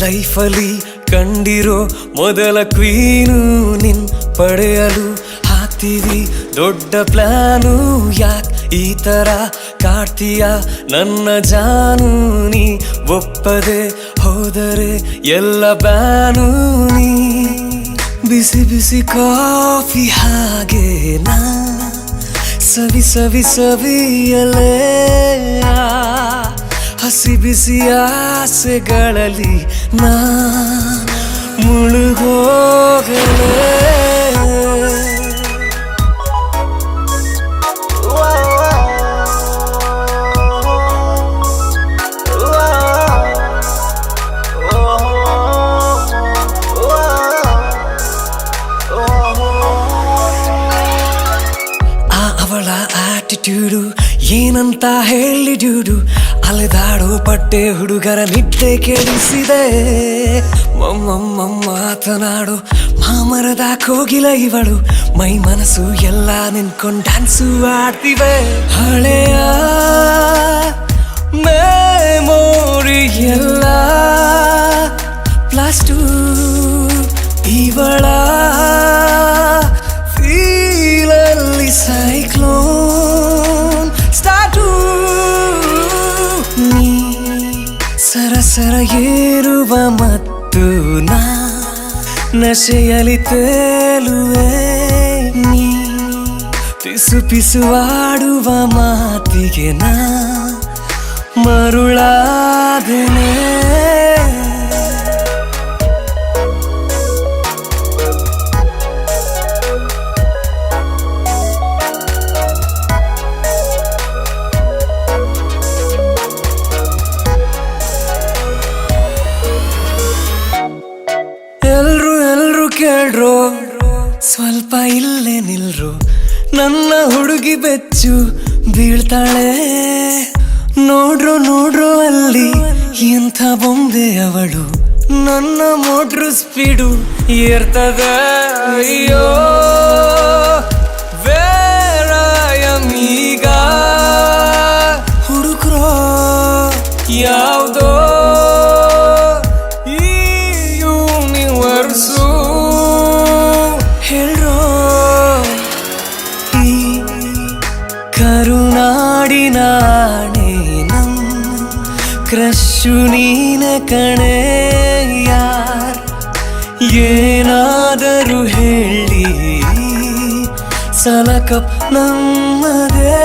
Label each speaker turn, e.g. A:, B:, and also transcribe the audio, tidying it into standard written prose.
A: ಲೈಫಲ್ಲಿ ಕಂಡಿರೋ ಮೊದಲ ಕ್ವೀನು ನಿನ್ ಪಡೆಯಲು ಹಾಕ್ತೀವಿ ದೊಡ್ಡ ಪ್ಲಾನು. ಯಾಕ್ ಈ ತರ ಕಾಡ್ತೀಯ ನನ್ನ ಜಾನು, ನೀ ಒಪ್ಪದೆ ಹೋದರೆ ಎಲ್ಲ ಬ್ಯಾನು. ನೀ ಬಿಸಿ ಬಿಸಿ ಕಾಫಿ ಹಾಗೆ ನಾ ಸವಿ ಸವಿ ಸವಿಯಲೇ, ಹಸಿ ಬಿಸಿ ಆಸೆಗಳಲ್ಲಿ ನಾ ಮುಳುಗೋಗಲೇ. ಅವಳ ಆಟಿಟ್ಯೂಡು ಏನಂತ ಹೇಳಿ ಡ್ಯೂಡು, ಅಲೆದಾಡೋ ಪಟ್ಟೆ ಹುಡುಗರ ನಿದ್ದೆ ಕೆಡಿಸಿದೆ. ಮಾತನಾಡೋ ಮಾಮರದ ಕೋಗಿಲ ಇವಳು, ಮೈ ಮನಸ್ಸು ಎಲ್ಲ ನಿನ್ಕೊಂಡು ಡ್ಯಾನ್ಸು ಆಡ್ತಿವೆ. ಹಳೆಯ ಮೆಮೊರಿ ಎಲ್ಲ ಪ್ಲಾಸ್ಟು, ಇವಳ ಫೀಲಲ್ಲಿ ಸೈಕ್ಲೋನ್ ಸ್ಟಾರ್ಟು. ನೀ ಸರಸರ ಏರುವ ಮತ್ತು ನಾ ನಶೆಯಲಿ ತೇಲುವೆ. ನೀ ಪಿಸು ಪಿಸುವಾಡುವ ಮಾತಿಗೆ ನಾ ಮರುಳಾದೆನೆ. ಎಲ್ರು ಕೇಳ್ರೋ, ಸ್ವಲ್ಪ ಇಲ್ಲೇ ನಿಲ್ರು, ನನ್ನ ಹುಡುಗಿ ಬೆಚ್ಚು ಬೀಳ್ತಾಳೆ. ನೋಡ್ರೋ ಅಲ್ಲಿ ಎಂಥ ಬೊಂಬೆ ಅವಳು, ನನ್ನ ಮೋಟ್ರು ಸ್ಪೀಡು ಏರ್ತದೆ. ಅಯ್ಯೋ ಈಗ ಹುಡುಕ್ರೋ ಯಾವುದೋ ಕರುನಾಡಿನಾಣೆ ನಮ್ ಕ್ರಶ್ಶು ನೀನೆ ಕಣೆ ಯಾರ್. ಏನಾದರೂ ಹೇಳಿ ಸಲಕಪ್ ನಮ್ಮದೇ.